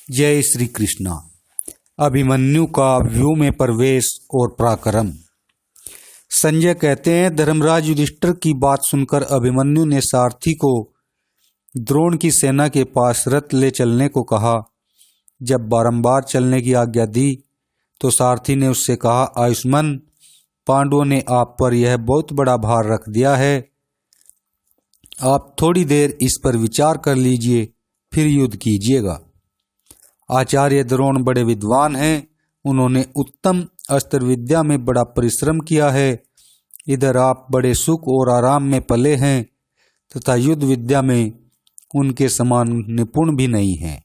जय श्री कृष्णा। अभिमन्यु का व्यू में प्रवेश और पराक्रम। संजय कहते हैं, धर्मराज युधिष्ठिर की बात सुनकर अभिमन्यु ने सारथी को द्रोण की सेना के पास रथ ले चलने को कहा। जब बारंबार चलने की आज्ञा दी तो सारथी ने उससे कहा, आयुष्मान, पांडवों ने आप पर यह बहुत बड़ा भार रख दिया है। आप थोड़ी देर इस पर विचार कर लीजिए, फिर युद्ध कीजिएगा। आचार्य द्रोण बड़े विद्वान हैं, उन्होंने उत्तम अस्त्र विद्या में बड़ा परिश्रम किया है। इधर आप बड़े सुख और आराम में पले हैं तथा युद्ध विद्या में उनके समान निपुण भी नहीं हैं।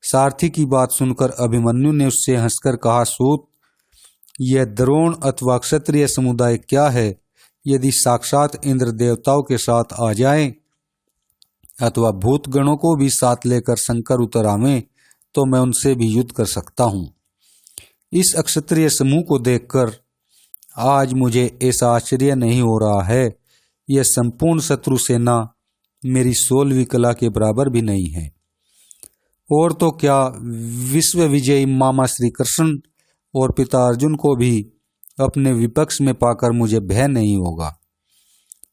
सारथी की बात सुनकर अभिमन्यु ने उससे हंसकर कहा, सूत, यह द्रोण अथवा क्षत्रिय समुदाय क्या है? यदि साक्षात इंद्र देवताओं के साथ आ जाएं अथवा भूत गणों को भी साथ लेकर शंकर उतर आवें तो मैं उनसे भी युद्ध कर सकता हूँ। इस अक्षत्रिय समूह को देखकर आज मुझे ऐसा आश्चर्य नहीं हो रहा है। यह संपूर्ण शत्रु सेना मेरी 16वीं कला के बराबर भी नहीं है। और तो क्या, विश्व विजयी मामा श्री कृष्ण और पिता अर्जुन को भी अपने विपक्ष में पाकर मुझे भय नहीं होगा।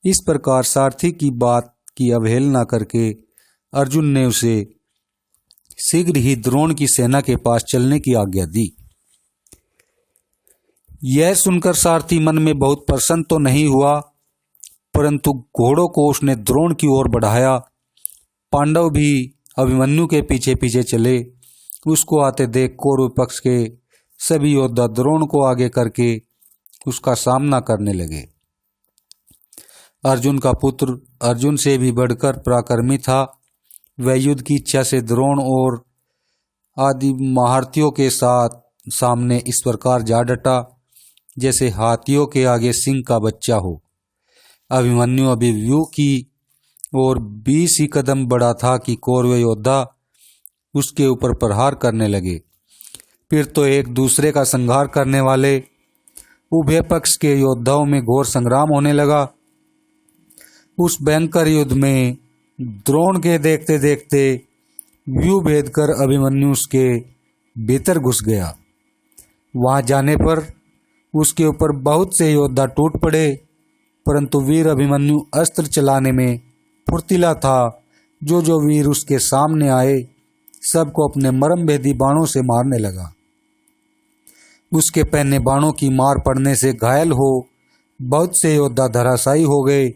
इस प्रकार सारथी की बात की अवहेलना करके अर्जुन ने उसे शीघ्र ही द्रोण की सेना के पास चलने की आज्ञा दी। यह सुनकर सारथी मन में बहुत प्रसन्न तो नहीं हुआ, परंतु घोड़ों को उसने द्रोण की ओर बढ़ाया। पांडव भी अभिमन्यु के पीछे पीछे चले। उसको आते देख कौरव पक्ष के सभी योद्धा द्रोण को आगे करके उसका सामना करने लगे। अर्जुन का पुत्र अर्जुन से भी बढ़कर पराक्रमी था। वह युद्ध की इच्छा से द्रोण और आदि महारथियों के साथ सामने इस प्रकार जा डटा जैसे हाथियों के आगे सिंह का बच्चा हो। अभिमन्यु अभी व्यू की और 20 ही कदम बढ़ा था कि कौरव योद्धा उसके ऊपर प्रहार करने लगे। फिर तो एक दूसरे का संहार करने वाले उभय पक्ष के योद्धाओं में घोर संग्राम होने लगा। उस भयंकर युद्ध में द्रोण के देखते देखते व्यू भेद कर अभिमन्यु उसके भीतर घुस गया। वहां जाने पर उसके ऊपर बहुत से योद्धा टूट पड़े, परंतु वीर अभिमन्यु अस्त्र चलाने में फुर्तीला था। जो वीर उसके सामने आए सबको अपने मर्म भेदी बाणों से मारने लगा। उसके पहने बाणों की मार पड़ने से घायल हो बहुत से योद्धा धराशायी हो गए।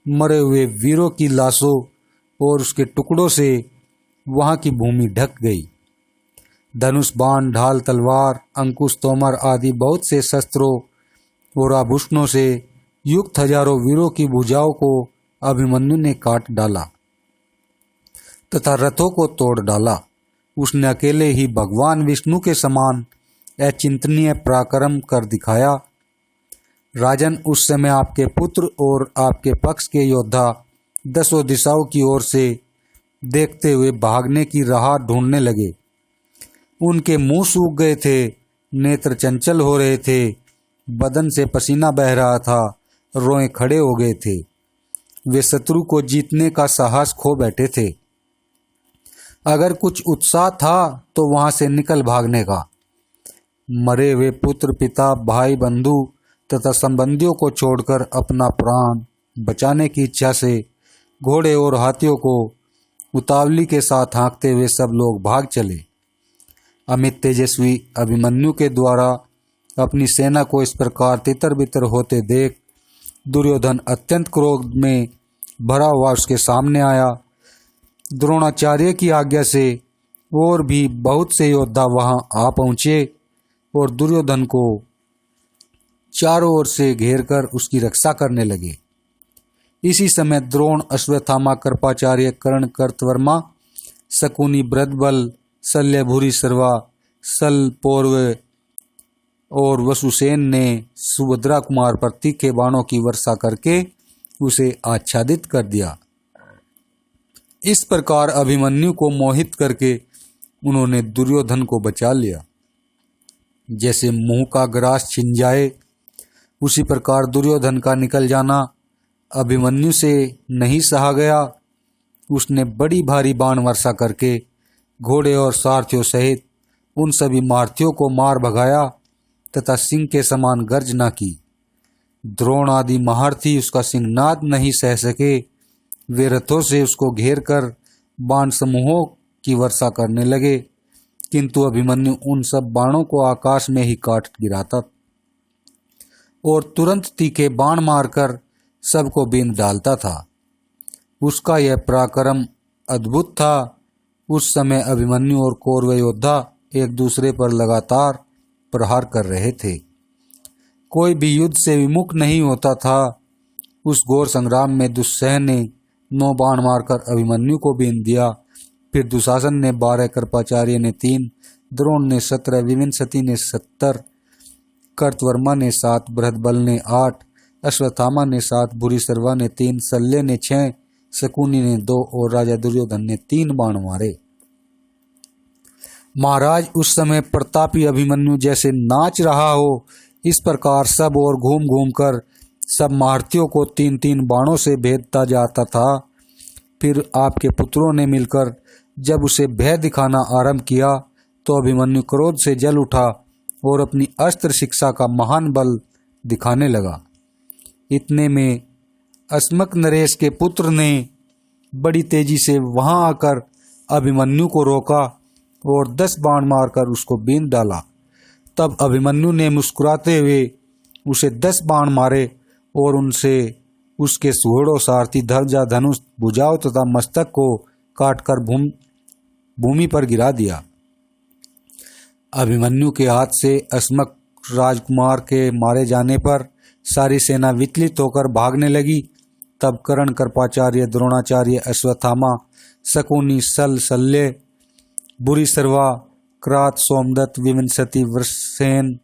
मरे हुए वीरों की लाशों और उसके टुकड़ों से वहां की भूमि ढक गई। धनुष, बाण, ढाल, तलवार, अंकुश, तोमर आदि बहुत से शस्त्रों और आभूषणों से युक्त हजारों वीरों की भुजाओं को अभिमन्यु ने काट डाला तथा रथों को तोड़ डाला। उसने अकेले ही भगवान विष्णु के समान अचिंतनीय पराक्रम कर दिखाया। राजन, उस समय आपके पुत्र और आपके पक्ष के योद्धा 10 दिशाओं की ओर से देखते हुए भागने की राह ढूंढने लगे। उनके मुंह सूख गए थे, नेत्र चंचल हो रहे थे, बदन से पसीना बह रहा था, रोए खड़े हो गए थे। वे शत्रु को जीतने का साहस खो बैठे थे। अगर कुछ उत्साह था तो वहां से निकल भागने का। मरे हुए पुत्र, पिता, भाई, बंधु तथा संबंधियों को छोड़कर अपना प्राण बचाने की इच्छा से घोड़े और हाथियों को उतावली के साथ हाँकते हुए सब लोग भाग चले। अमित तेजस्वी अभिमन्यु के द्वारा अपनी सेना को इस प्रकार तितर बितर होते देख दुर्योधन अत्यंत क्रोध में भरा हुआ उसके सामने आया। द्रोणाचार्य की आज्ञा से और भी बहुत से योद्धा वहां आ पहुंचे और दुर्योधन को चारों ओर से घेरकर उसकी रक्षा करने लगे। इसी समय द्रोण, अश्वत्थामा, कृपाचार्य, कर्ण, कर्तवर्मा, शकुनी, बृहद्बल, शल्य, भूरि सर्वा, सल, पौरव और वसुसेन ने सुभद्रा कुमार पर तीखे बाणों की वर्षा करके उसे आच्छादित कर दिया। इस प्रकार अभिमन्यु को मोहित करके उन्होंने दुर्योधन को बचा लिया। जैसे मुंह का ग्रास छिन जाए उसी प्रकार दुर्योधन का निकल जाना अभिमन्यु से नहीं सहा गया। उसने बड़ी भारी बाण वर्षा करके घोड़े और सारथियों सहित उन सभी महारथियों को मार भगाया तथा सिंह के समान गर्जना की। द्रोण आदि महारथी उसका सिंहनाद नहीं सह सके। वे रथों से उसको घेर कर बाण समूहों की वर्षा करने लगे, किंतु अभिमन्यु उन सब बाणों को आकाश में ही काट गिराता और तुरंत तीखे बाण मारकर सबको बींध डालता था। उसका यह पराक्रम अद्भुत था। उस समय अभिमन्यु और कौरव योद्धा एक दूसरे पर लगातार प्रहार कर रहे थे। कोई भी युद्ध से विमुख नहीं होता था। उस घोर संग्राम में दुस्सह ने 9 बाण मारकर अभिमन्यु को बींध दिया। फिर दुशासन ने 12, कृपाचार्य ने 3, द्रोण ने 17, विविंशति ने 70, कर्तवर्मा ने 7, बृहद्बल ने 8, अश्वत्थामा ने 7, भूरिश्रवा ने 3, शल्य ने 6, शकुनी ने 2 और राजा दुर्योधन ने 3 बाण मारे। महाराज, उस समय प्रतापी अभिमन्यु जैसे नाच रहा हो, इस प्रकार सब और घूम घूम कर सब महारथियों को 3-3 बाणों से भेदता जाता था। फिर आपके पुत्रों ने मिलकर जब उसे भय दिखाना आरंभ किया तो अभिमन्यु क्रोध से जल उठा और अपनी अस्त्र शिक्षा का महान बल दिखाने लगा। इतने में अस्मक नरेश के पुत्र ने बड़ी तेजी से वहां आकर अभिमन्यु को रोका और 10 बाण मारकर उसको बींध डाला। तब अभिमन्यु ने मुस्कुराते हुए उसे 10 बाण मारे और उनसे उसके घोड़ों, सारथी, ध्वजा, धनुष, भुजाओं तथा मस्तक को काटकर भूमि पर गिरा दिया। अभिमन्यु के हाथ से अस्मक राजकुमार के मारे जाने पर सारी सेना विचलित होकर भागने लगी। तब कर्ण, कृपाचार्य, द्रोणाचार्य, अश्वत्थामा, शकुनी, शल्य, भूरिश्रवा, क्रात, सोमदत्त, विविंशति, वृषसेन,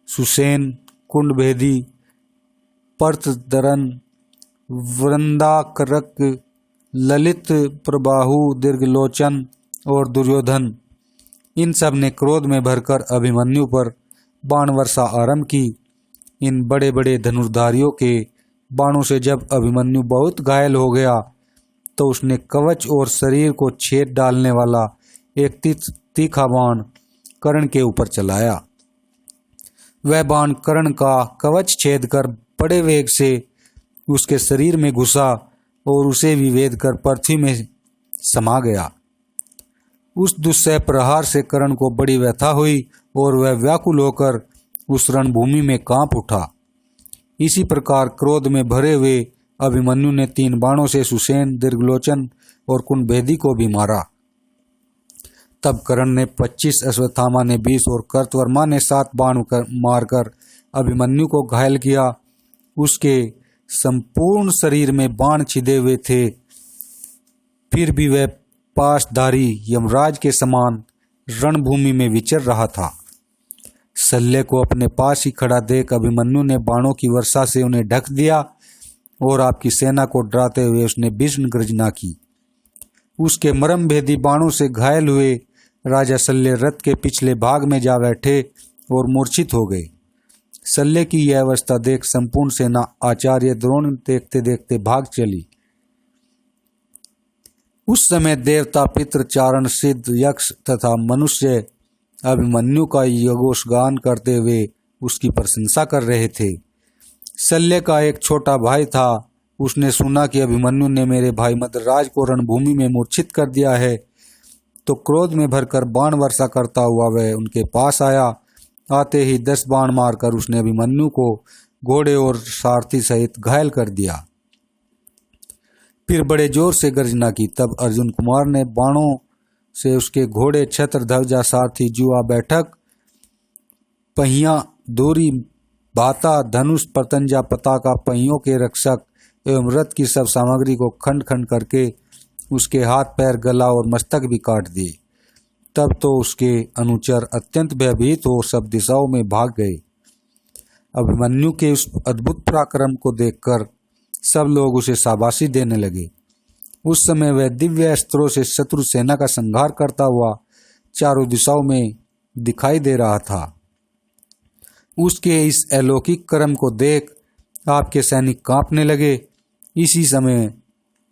सुसेन, कुंडभेदी, पर्तदरन, वृंदाकरक, ललित, प्रबाहु, दीर्घलोचन और दुर्योधन, इन सब ने क्रोध में भरकर अभिमन्यु पर बाण वर्षा आरंभ की। इन बड़े बड़े धनुर्धारियों के बाणों से जब अभिमन्यु बहुत घायल हो गया तो उसने कवच और शरीर को छेद डालने वाला एक तीखा बाण कर्ण के ऊपर चलाया। वह बाण कर्ण का कवच छेद कर बड़े वेग से उसके शरीर में घुसा और उसे भी वेद कर पृथ्वी में समा गया। उस दुस्सह प्रहार से कर्ण को बड़ी व्यथा हुई और वह व्याकुल होकर उस रणभूमि में कांप उठा। इसी प्रकार क्रोध में भरे हुए अभिमन्यु ने 3 बाणों से सुसेन, दीर्घलोचन और कुंडभेदी को भी मारा। तब कर्ण ने 25, अश्वत्थामा ने 20 और कर्तवर्मा ने 7 बाण मारकर अभिमन्यु को घायल किया। उसके संपूर्ण शरीर में बाण छिदे हुए थे, फिर भी वह पाशधारी यमराज के समान रणभूमि में विचर रहा था। शल्य को अपने पास ही खड़ा देख अभिमन्यु ने बाणों की वर्षा से उन्हें ढक दिया और आपकी सेना को डराते हुए उसने भीषण गर्जना की। उसके मर्मभेदी बाणों से घायल हुए राजा शल्य रथ के पिछले भाग में जा बैठे और मूर्छित हो गए। शल्य की यह अवस्था देख संपूर्ण सेना आचार्य द्रोण देखते देखते भाग चली। उस समय देवता, पितृ, चारण, सिद्ध, यक्ष तथा मनुष्य अभिमन्यु का यज्ञोगान करते हुए उसकी प्रशंसा कर रहे थे। शल्य का एक छोटा भाई था। उसने सुना कि अभिमन्यु ने मेरे भाई मद्रराज को रणभूमि में मूर्छित कर दिया है, तो क्रोध में भरकर बाण वर्षा करता हुआ वह उनके पास आया। आते ही 10 बाण मारकर उसने अभिमन्यु को घोड़े और सारथी सहित घायल कर दिया। फिर बड़े जोर से गर्जना की। तब अर्जुन कुमार ने बाणों से उसके घोड़े, छत्र, ध्वजा, सारथी, जुआ, बैठक, पहिया, धूरी, भाता, धनुष, पतंजा, पताका, पहियों के रक्षक एवं रथ की सब सामग्री को खंड खंड करके उसके हाथ, पैर, गला और मस्तक भी काट दिए। तब तो उसके अनुचर अत्यंत भयभीत हो सब दिशाओं में भाग गए। अभिमन्यु के उस अद्भुत पराक्रम को देखकर सब लोग उसे शाबाशी देने लगे। उस समय वह दिव्य अस्त्रों से शत्रु सेना का संहार करता हुआ चारों दिशाओं में दिखाई दे रहा था। उसके इस अलौकिक कर्म को देख आपके सैनिक कांपने लगे। इसी समय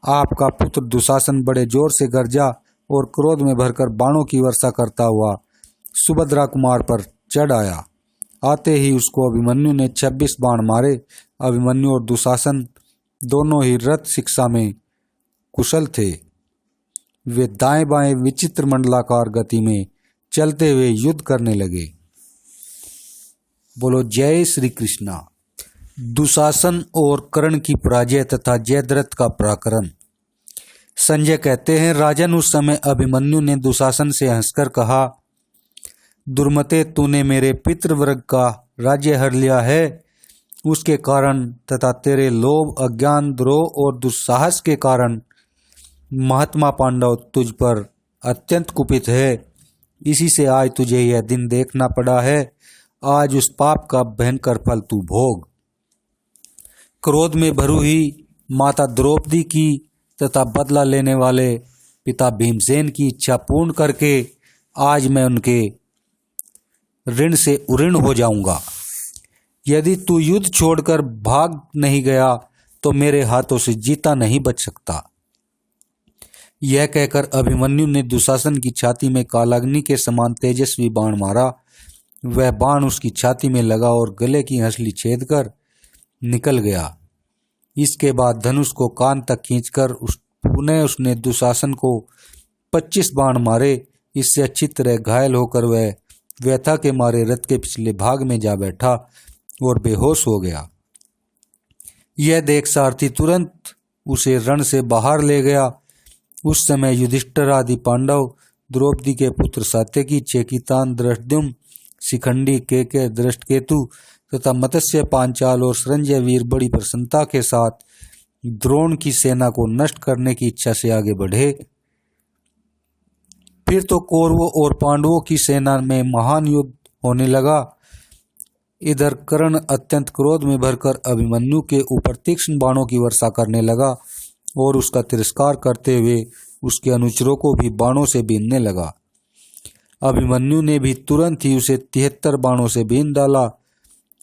आपका पुत्र दुशासन बड़े जोर से गरजा और क्रोध में भरकर बाणों की वर्षा करता हुआ सुभद्रा कुमार पर चढ़ आया। आते ही उसको अभिमन्यु ने 26 बाण मारे। अभिमन्यु और दुशासन दोनों ही रथ शिक्षा में कुशल थे। वे दाएं बाएं विचित्र मंडलाकार गति में चलते हुए युद्ध करने लगे। बोलो जय श्री कृष्णा। दुशासन और कर्ण की पराजय तथा जयद्रथ का पराक्रम। संजय कहते हैं, राजन उस समय अभिमन्यु ने दुशासन से हंसकर कहा, दुर्मते, तूने मेरे पितृवर्ग का राज्य हर लिया है। उसके कारण तथा तेरे लोभ, अज्ञान, द्रोह और दुस्साहस के कारण महात्मा पांडव तुझ पर अत्यंत कुपित है। इसी से आज तुझे यह दिन देखना पड़ा है। आज उस पाप का भयंकर फल तू भोग। क्रोध में भरू ही माता द्रौपदी की तथा बदला लेने वाले पिता भीमसेन की इच्छा पूर्ण करके आज मैं उनके ऋण से उऋण हो जाऊंगा। यदि तू युद्ध छोड़कर भाग नहीं गया तो मेरे हाथों से जीता नहीं बच सकता। यह कहकर अभिमन्यु ने दुशासन की छाती में कालाग्नि के समान तेजस्वी बाण मारा। वह बाण उसकी छाती में लगा और गले की हंसली छेद कर निकल गया। इसके बाद धनुष को कान तक खींचकर पुनः उसने दुशासन को 25 बाण मारे। इससे अच्छी तरह घायल होकर वह व्यथा के मारे रथ के पिछले भाग में जा बैठा और बेहोश हो गया। यह देख सारथी तुरंत उसे रण से बाहर ले गया। उस समय युधिष्ठिर आदि पांडव, द्रौपदी के पुत्र सात्यकी, चेकितान, धृष्टद्युम्न, शिखंडी, केकय, धृष्टकेतु तथा मत्स्य, पांचाल और संजय वीर बड़ी प्रसन्नता के साथ द्रोण की सेना को नष्ट करने की इच्छा से आगे बढ़े। फिर तो कौरवों और पांडवों की सेना में महान युद्ध होने लगा। इधर कर्ण अत्यंत क्रोध में भरकर अभिमन्यु के ऊपर तीक्ष्ण बाणों की वर्षा करने लगा और उसका तिरस्कार करते हुए उसके अनुचरों को भी बाणों से बीनने लगा। अभिमन्यु ने भी तुरंत ही उसे 73 बाणों से बीन डाला।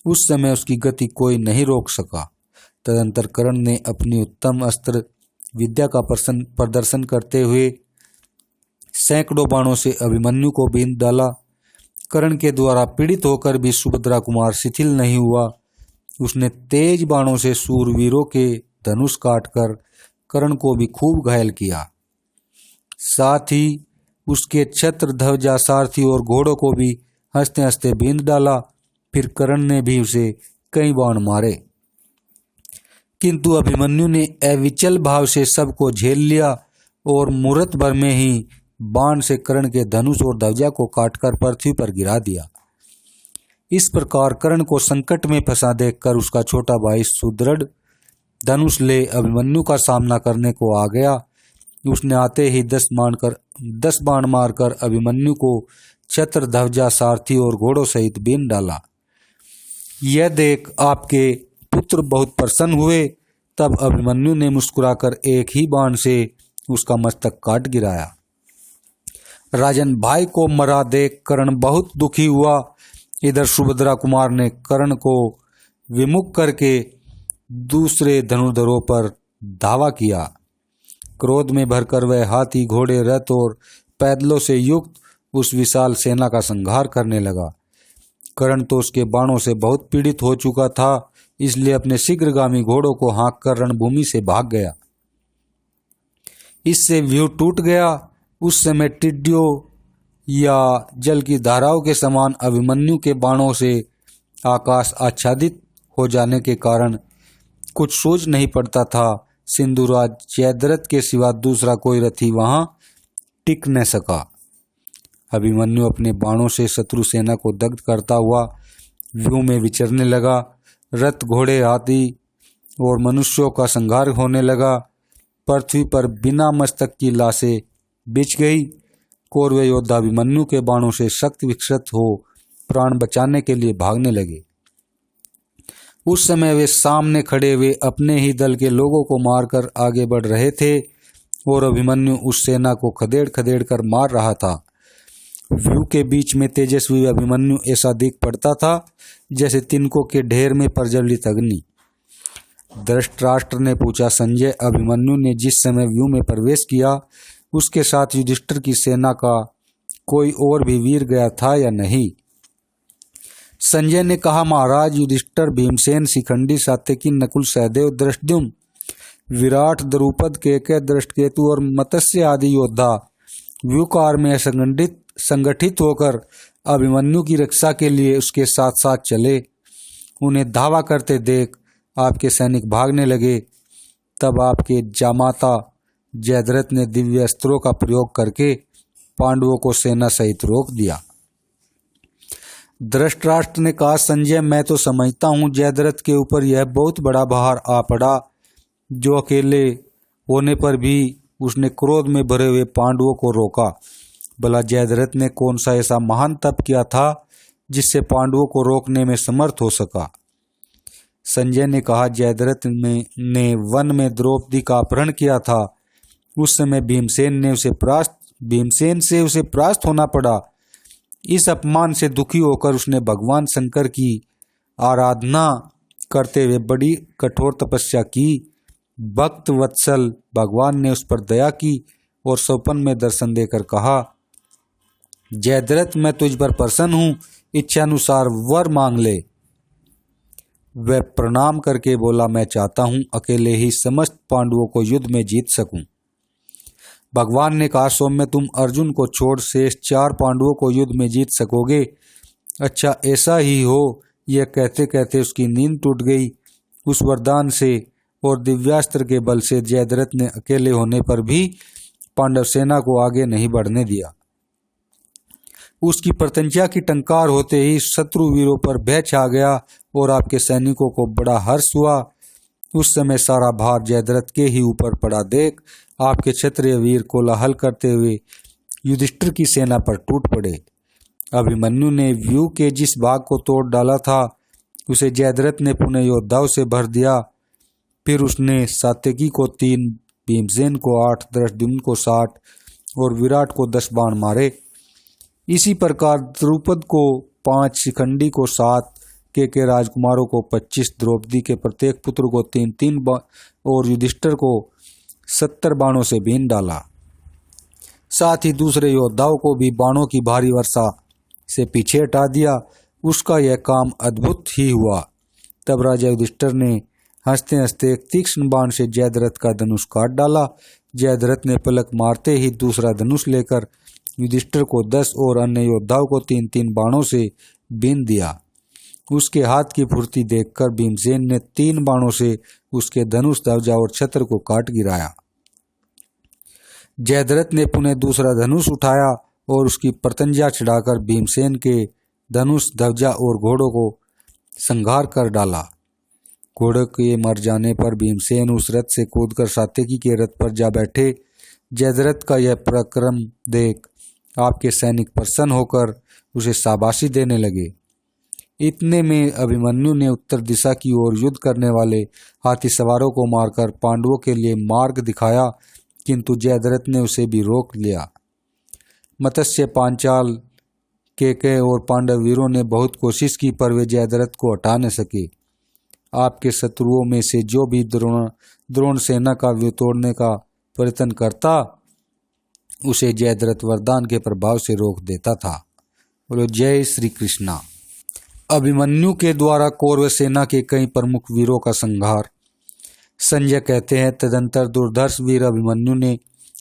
उस समय उसकी गति कोई नहीं रोक सका। तदंतर कर्ण ने अपनी उत्तम अस्त्र विद्या का प्रदर्शन करते हुए सैकड़ों बाणों से अभिमन्यु को बीन डाला। कर्ण के द्वारा पीड़ित होकर भी सुभद्रा कुमार शिथिल नहीं हुआ। उसने तेज बाणों से सूरवीरों के धनुष काटकर कर्ण को भी खूब घायल किया। साथ ही उसके छत्र, ध्वजा, सारथी और घोड़ों को भी हंसते हंसते बींध डाला। फिर कर्ण ने भी उसे कई बाण मारे, किंतु अभिमन्यु ने अविचल भाव से सबको झेल लिया और मुहूर्त भर में ही बाण से कर्ण के धनुष और ध्वजा को काटकर पृथ्वी पर गिरा दिया। इस प्रकार कर्ण को संकट में फंसा देखकर उसका छोटा भाई सुदृढ़ धनुष ले अभिमन्यु का सामना करने को आ गया। उसने आते ही 10 बाण मारकर अभिमन्यु को छत्र, ध्वजा, सारथी और घोड़ों सहित बीन डाला। यह देख आपके पुत्र बहुत प्रसन्न हुए। तब अभिमन्यु ने मुस्कुराकर एक ही बाण से उसका मस्तक काट गिराया। राजन, भाई को मरा देख कर्ण बहुत दुखी हुआ। इधर सुभद्रा कुमार ने कर्ण को विमुख करके दूसरे धनुर्धरों पर धावा किया। क्रोध में भरकर वह हाथी, घोड़े, रथ और पैदलों से युक्त उस विशाल सेना का संहार करने लगा। कर्ण तो उसके बाणों से बहुत पीड़ित हो चुका था, इसलिए अपने शीघ्रगामी घोड़ों को हाँककर रणभूमि से भाग गया। इससे व्यू टूट गया। उस समय टिड्डियों या जल की धाराओं के समान अभिमन्यु के बाणों से आकाश आच्छादित हो जाने के कारण कुछ सूझ नहीं पड़ता था। सिंधुराज जयद्रथ के सिवा दूसरा कोई रथी वहां टिक न सका। अभिमन्यु अपने बाणों से शत्रु सेना को दग्ध करता हुआ व्यू में विचरने लगा। रथ, घोड़े, हाथी और मनुष्यों का संहार होने लगा। पृथ्वी पर बिना मस्तक की लाशें बिछ गई। कौरव योद्धा अभिमन्यु के बाणों से शक्त विक्षत हो प्राण बचाने के लिए भागने लगे। उस समय वे सामने खड़े हुए अपने ही दल के लोगों को मारकर आगे बढ़ रहे थे और अभिमन्यु उस सेना को खदेड़ खदेड़ कर मार रहा था। व्यू के बीच में तेजस्वी अभिमन्यु ऐसा दिख पड़ता था जैसे तिनकों के ढेर में प्रज्वलित अग्नि। धृतराष्ट्र ने पूछा, संजय, अभिमन्यु ने जिस समय व्यू में प्रवेश किया उसके साथ युधिष्ठिर की सेना का कोई और भी वीर गया था या नहीं। संजय ने कहा, महाराज, युधिष्ठिर, भीमसेन, शिखंडी, सात्यकी, नकुल, सहदेव, धृष्टद्युम्न, विराट, द्रुपद, केकय, दृष्टकेतु और मत्स्य आदि योद्धा व्यूकार में संगठित होकर अभिमन्यु की रक्षा के लिए उसके साथ साथ चले। उन्हें धावा करते देख आपके सैनिक भागने लगे। तब आपके जामाता जयद्रथ ने दिव्य अस्त्रों का प्रयोग करके पांडवों को सेना सहित रोक दिया। धृतराष्ट्र ने कहा, संजय, मैं तो समझता हूँ जयद्रथ के ऊपर यह बहुत बड़ा भार आ पड़ा, जो अकेले होने पर भी उसने क्रोध में भरे हुए पांडवों को रोका। भला जयद्रथ ने कौन सा ऐसा महान तप किया था जिससे पांडवों को रोकने में समर्थ हो सका। संजय ने कहा, जयद्रथ ने वन में द्रौपदी का अपहरण किया था। उस समय भीमसेन से उसे परास्त होना पड़ा। इस अपमान से दुखी होकर उसने भगवान शंकर की आराधना करते हुए बड़ी कठोर तपस्या की। भक्त वत्सल भगवान ने उस पर दया की और स्वप्न में दर्शन देकर कहा, जयद्रथ, मैं तुझ पर प्रसन्न हूँ, इच्छानुसार वर मांग ले। वह प्रणाम करके बोला, मैं चाहता हूँ अकेले ही समस्त पांडवों को युद्ध में जीत सकूं। भगवान ने कहा, सौम्य, तुम अर्जुन को छोड़ शेष 4 पांडवों को युद्ध में जीत सकोगे। अच्छा, ऐसा ही हो। यह कहते कहते उसकी नींद टूट गई। उस वरदान से और दिव्यास्त्र के बल से जयद्रथ ने अकेले होने पर भी पांडव सेना को आगे नहीं बढ़ने दिया। उसकी प्रत्यंचा की टंकार होते ही शत्रु वीरों पर भय छा गया और आपके सैनिकों को बड़ा हर्ष हुआ। उस समय सारा भार जयद्रथ के ही ऊपर पड़ा देख आपके क्षत्रिय वीर कोलाहल करते हुए युधिष्ठिर की सेना पर टूट पड़े। अभिमन्यु ने व्यूह के जिस भाग को तोड़ डाला था उसे जयद्रथ ने पुनः योद्धाओं से भर दिया। फिर उसने सात्यकी को 3, भीमसेन को 8, धृष्टद्युम्न को 60 और विराट को 10 बाण मारे। इसी प्रकार द्रुपद को 5, शिखंडी को 7, के राजकुमारों को 25, द्रौपदी के प्रत्येक पुत्र को 3-3 और युधिष्ठिर को 70 बाणों से बीन डाला। साथ ही दूसरे योद्धाओं को भी बाणों की भारी वर्षा से पीछे हटा दिया। उसका यह काम अद्भुत ही हुआ। तब राजा युधिष्ठिर ने हंसते हंसते एक तीक्ष्ण बाण से जयद्रथ का धनुष काट डाला। जयद्रथ ने पलक मारते ही दूसरा धनुष लेकर युधिष्ठिर को 10 और अन्य योद्धाओं को 3-3 बाणों से बीन दिया। उसके हाथ की फुर्ती देखकर भीमसेन ने 3 बाणों से उसके धनुष, ध्वजा और छत्र को काट गिराया। जयद्रथ ने पुनः दूसरा धनुष उठाया और उसकी प्रत्यंचा चढ़ाकर भीमसेन के धनुष, ध्वजा और घोड़ों को संहार कर डाला। घोड़े के मर जाने पर भीमसेन उस रथ से कूदकर सात्यकी के रथ पर जा बैठे। जयद्रथ का यह पराक्रम देख आपके सैनिक प्रसन्न होकर उसे शाबाशी देने लगे। इतने में अभिमन्यु ने उत्तर दिशा की ओर युद्ध करने वाले हाथी सवारों को मारकर पांडवों के लिए मार्ग दिखाया, किंतु जयद्रथ ने उसे भी रोक लिया। मत्स्य, पांचाल, केकय और पांडव वीरों ने बहुत कोशिश की पर वे जयद्रथ को हटा न सके। आपके शत्रुओं में से जो भी द्रोण सेना का व्यूह तोड़ने का प्रयत्न करता उसे जयद्रथ वरदान के प्रभाव से रोक देता था। बोलो जय श्री कृष्णा। अभिमन्यु के द्वारा कौरव सेना के कई प्रमुख वीरों का संहार। संजय कहते हैं, तदंतर दुर्धर्ष वीर अभिमन्यु ने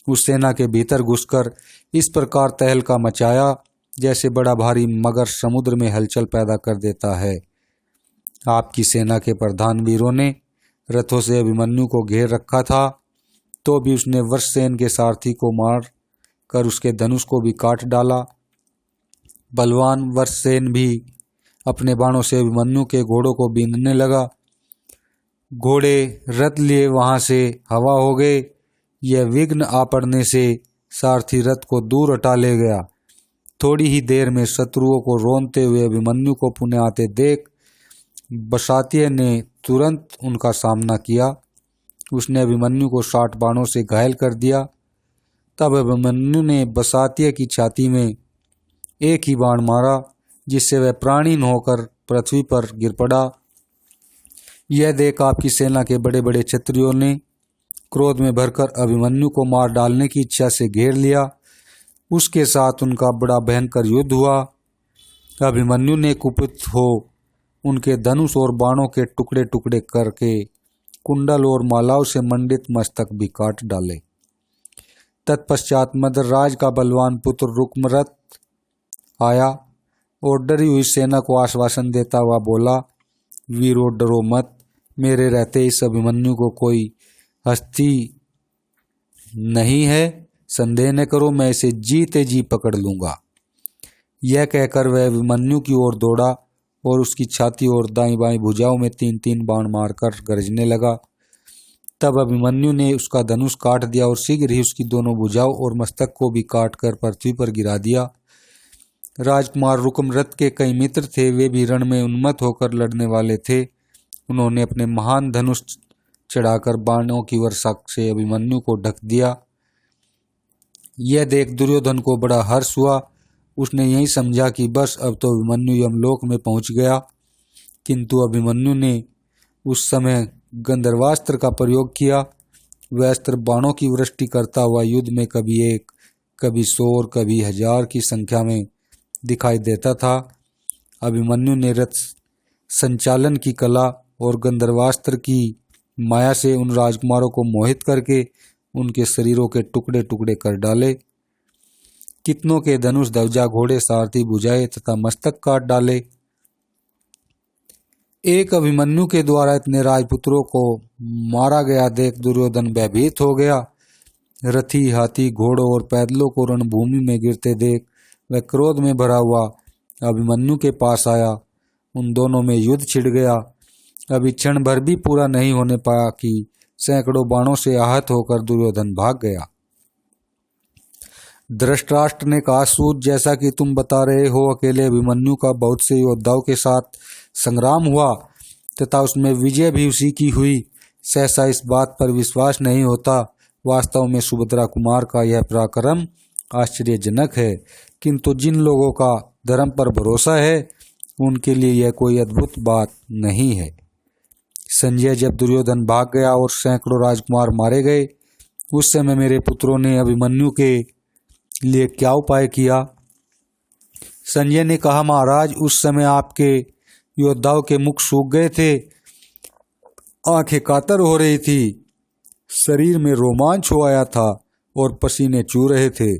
उस सेना के भीतर घुसकर इस प्रकार तहलका मचाया जैसे बड़ा भारी मगर समुद्र में हलचल पैदा कर देता है। आपकी सेना के प्रधान वीरों ने रथों से अभिमन्यु को घेर रखा था, तो भी उसने वृषसेन के सारथी को मार कर उसके धनुष को भी काट डाला। बलवान वृषसेन भी अपने बाणों से अभिमन्यु के घोड़ों को बीनने लगा। घोड़े रथ लिए वहां से हवा हो गए। यह विघ्न आ पड़ने से सारथी रथ को दूर हटा ले गया। थोड़ी ही देर में शत्रुओं को रोनते हुए अभिमन्यु को पुनः आते देख बसातिय ने तुरंत उनका सामना किया। उसने अभिमन्यु को 60 बाणों से घायल कर दिया। तब अभिमन्यु ने बसातिय की छाती में एक ही बाण मारा, जिससे वह प्राणहीन होकर पृथ्वी पर गिर पड़ा। यह देख आपकी सेना के बड़े बड़े क्षत्रियों ने क्रोध में भरकर अभिमन्यु को मार डालने की इच्छा से घेर लिया। उसके साथ उनका बड़ा भयंकर युद्ध हुआ। अभिमन्यु ने कुपित हो उनके धनुष और बाणों के टुकड़े टुकड़े करके कुंडल और मालाओं से मंडित मस्तक भी काट डाले। तत्पश्चात मदरराज का बलवान पुत्र रुक्मरथ आया और डरी हुई सेना को आश्वासन देता हुआ बोला, वीरों डरो मत, मेरे रहते इस अभिमन्यु को कोई हस्ती नहीं है, संदेह न करो, मैं इसे जीते जी पकड़ लूंगा। यह कहकर वह अभिमन्यु की ओर दौड़ा और उसकी छाती और दाईं बाईं भुजाओं में 3-3 बाण मारकर गरजने लगा। तब अभिमन्यु ने उसका धनुष काट दिया और शीघ्र ही उसकी दोनों भुजाओं और मस्तक को भी काटकर पृथ्वी पर गिरा दिया। राजकुमार रुक्मरथ के कई मित्र थे, वे भी रण में उन्मत्त होकर लड़ने वाले थे। उन्होंने अपने महान धनुष चढ़ाकर बाणों की वर्षा से अभिमन्यु को ढक दिया। यह देख दुर्योधन को बड़ा हर्ष हुआ। उसने यही समझा कि बस अब तो अभिमन्यु यमलोक में पहुंच गया। किंतु अभिमन्यु ने उस समय गंधर्वास्त्र का प्रयोग किया। वह अस्त्र बाणों की वृष्टि करता हुआ युद्ध में कभी 1, कभी 100 और कभी 1000 की संख्या में दिखाई देता था। अभिमन्यु ने रथ संचालन की कला और गंधर्वास्त्र की माया से उन राजकुमारों को मोहित करके उनके शरीरों के टुकड़े टुकड़े कर डाले। कितनों के धनुष, ध्वजा, घोड़े, सारथी, भुजाएं तथा मस्तक काट डाले। एक अभिमन्यु के द्वारा इतने राजपुत्रों को मारा गया देख दुर्योधन भयभीत हो गया। रथी, हाथी, घोड़ों और पैदलों को रणभूमि में गिरते देख वह क्रोध में भरा हुआ अभिमन्यु के पास आया। उन दोनों में युद्ध छिड़ गया। अभी क्षण भर भी पूरा नहीं होने पाया कि सैकड़ों बाणों से आहत होकर दुर्योधन भाग गया। धृतराष्ट्र ने कहा, सूत, जैसा कि तुम बता रहे हो, अकेले अभिमन्यु का बहुत से योद्धाओं के साथ संग्राम हुआ तथा उसमें विजय भी उसी की हुई। सहसा इस बात पर विश्वास नहीं होता। वास्तव में सुभद्रा कुमार का यह पराक्रम आश्चर्यजनक है, किंतु जिन लोगों का धर्म पर भरोसा है उनके लिए यह कोई अद्भुत बात नहीं है। संजय, जब दुर्योधन भाग गया और सैकड़ों राजकुमार मारे गए, उस समय मेरे पुत्रों ने अभिमन्यु के लिए क्या उपाय किया? संजय ने कहा, महाराज, उस समय आपके योद्धाओं के मुख सूख गए थे, आंखें कातर हो रही थी, शरीर में रोमांच हो आया था और पसीने चू रहे थे।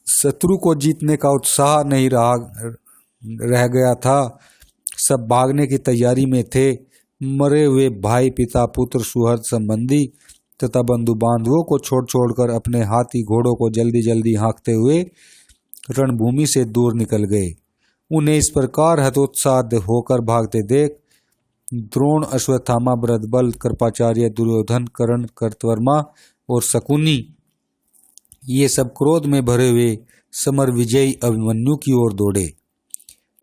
शत्रु को जीतने का उत्साह नहीं रह गया था। सब भागने की तैयारी में थे। मरे हुए भाई, पिता, पुत्र, सुहृद, संबंधी तथा बंधु बांधवों को छोड़ छोड़कर अपने हाथी घोड़ों को जल्दी जल्दी हाँकते हुए रणभूमि से दूर निकल गए। उन्हें इस प्रकार हतोत्साह होकर भागते देख द्रोण, अश्वत्थामा, बृहद्बल, कृपाचार्य, दुर्योधन, कर्ण, कृतवर्मा और शकुनी, ये सब क्रोध में भरे हुए समर विजयी अभिमन्यु की ओर दौड़े।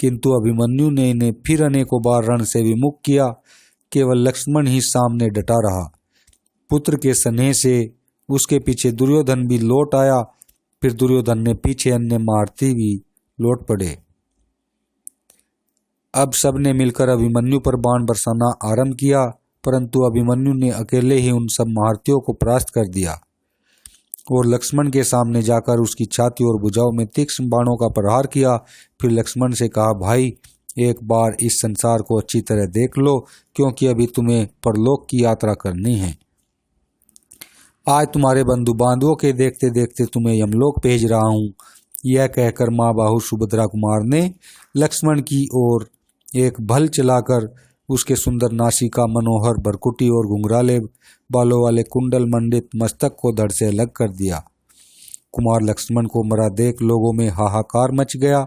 किंतु अभिमन्यु ने इन्हें फिर अनेकों बार रण से विमुख किया। केवल लक्ष्मण ही सामने डटा रहा। पुत्र के स्नेह से उसके पीछे दुर्योधन भी लौट आया। फिर दुर्योधन ने पीछे अन्य महारथी भी लौट पड़े। अब सबने मिलकर अभिमन्यु पर बाण बरसाना आरंभ किया, परंतु अभिमन्यु ने अकेले ही उन सब महारथियों को परास्त कर दिया और लक्ष्मण के सामने जाकर उसकी छाती और भुजाओं में तीक्ष्ण बाणों का प्रहार किया। फिर लक्ष्मण से कहा, भाई, एक बार इस संसार को अच्छी तरह देख लो, क्योंकि अभी तुम्हें परलोक की यात्रा करनी है। आज तुम्हारे बंधु बांधवों के देखते देखते तुम्हें यमलोक भेज रहा हूँ। यह कहकर माँ बाहु सुभद्रा कुमार ने लक्ष्मण की ओर एक भल चलाकर उसके सुंदर नासिका, मनोहर भरकुटी और घुंघराले बालों वाले कुंडल मंडित मस्तक को धड़ से अलग कर दिया। कुमार लक्ष्मण को मरा देख लोगों में हाहाकार मच गया।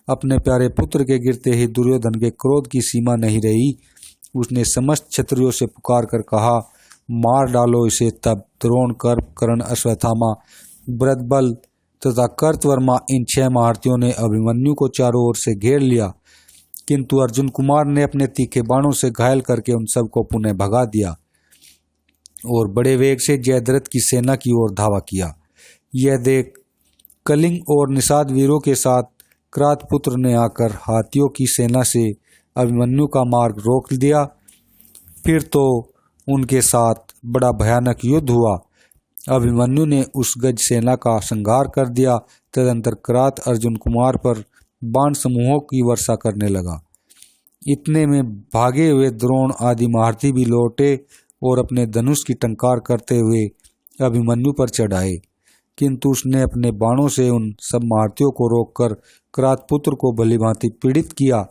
अपने प्यारे पुत्र के गिरते ही दुर्योधन के क्रोध की सीमा नहीं रही। उसने समस्त क्षत्रियों से पुकार कर कहा, मार डालो इसे। तब द्रोण, कर्ण, अश्वत्थामा, बृहद्बल तथा कृतवर्मा, इन 6 महारथियों ने अभिमन्यु को चारों ओर से घेर लिया, किंतु अर्जुन कुमार ने अपने तीखे बाणों से घायल करके उन सबको पुनः भगा दिया और बड़े वेग से जयद्रथ की सेना की ओर धावा किया। यह देख कलिंग और निषाद वीरों के साथ क्रातपुत्र ने आकर हाथियों की सेना से अभिमन्यु का मार्ग रोक दिया। फिर तो उनके साथ बड़ा भयानक युद्ध हुआ। अभिमन्यु ने उस गज सेना का संहार कर दिया। तदंतर किरात अर्जुन कुमार पर बाण समूहों की वर्षा करने लगा। इतने में भागे हुए द्रोण आदि महारथी भी लौटे और अपने धनुष की टंकार करते हुए अभिमन्यु पर चढ़ाए, किंतु उसने अपने बाणों से उन सब महारथियों को रोककर किरात पुत्र को भलीभांति पीड़ित किया।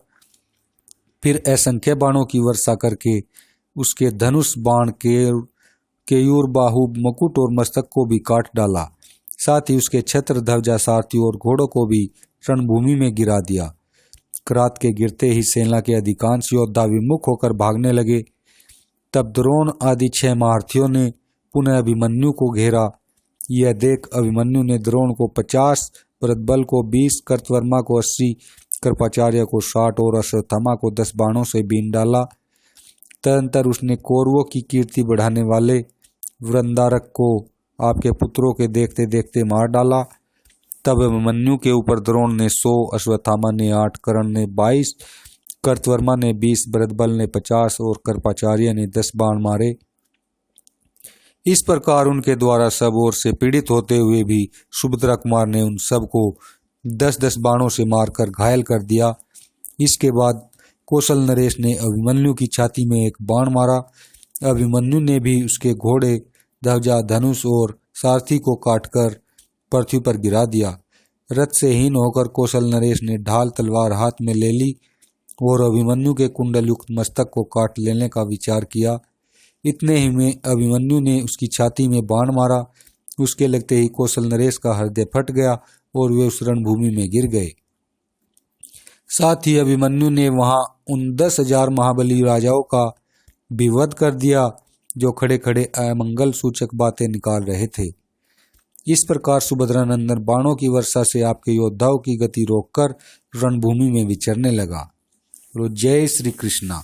फिर असंख्य बाणों की वर्षा करके उसके धनुष बाण केयूर बाहु मुकुट और मस्तक को भी काट डाला। साथ ही उसके छत्र ध्वजा सारथी और घोड़ों को भी रणभूमि में गिरा दिया। किरात के गिरते ही सेना के अधिकांश योद्धा विमुख होकर भागने लगे। तब द्रोण आदि 6 महारथियों ने पुनः अभिमन्यु को घेरा। यह देख अभिमन्यु ने द्रोण को 50, भरतबल को 20, कृतवर्मा को 80, कृपाचार्य को 60 और अश्वत्थामा को 10 बाणों से बीन डाला। तदंतर उसने कौरवों की कीर्ति बढ़ाने वाले वृंदारक को आपके पुत्रों के देखते देखते मार डाला। तब अभिमन्यु के ऊपर द्रोण ने 100, अश्वत्थामा ने 8, कर्ण ने 22, कृतवर्मा ने 20, भरतबल ने 50 और कृपाचार्य ने 10 बाण मारे। इस प्रकार उनके द्वारा सब ओर से पीड़ित होते हुए भी सुभद्रा कुमार ने उन सब को 10-10 बाणों से मारकर घायल कर दिया। इसके बाद कौशल नरेश ने अभिमन्यु की छाती में एक बाण मारा। अभिमन्यु ने भी उसके घोड़े, ध्वजा, धनुष और सारथी को काटकर पृथ्वी पर गिरा दिया। रथ से हीन होकर कौशल नरेश ने ढाल तलवार हाथ में ले ली और अभिमन्यु के कुंडल युक्त मस्तक को काट लेने का विचार किया। इतने ही में अभिमन्यु ने उसकी छाती में बाण मारा। उसके लगते ही कौशल नरेश का हृदय फट गया और वे उस रणभूमि में गिर गए। साथ ही अभिमन्यु ने वहां उन 10,000 महाबली राजाओं का भी वध कर दिया जो खड़े खड़े अमंगल सूचक बातें निकाल रहे थे। इस प्रकार सुभद्रानंदन बाणों की वर्षा से आपके योद्धाओं की गति रोककर रणभूमि में विचरने लगा। जय श्री कृष्णा।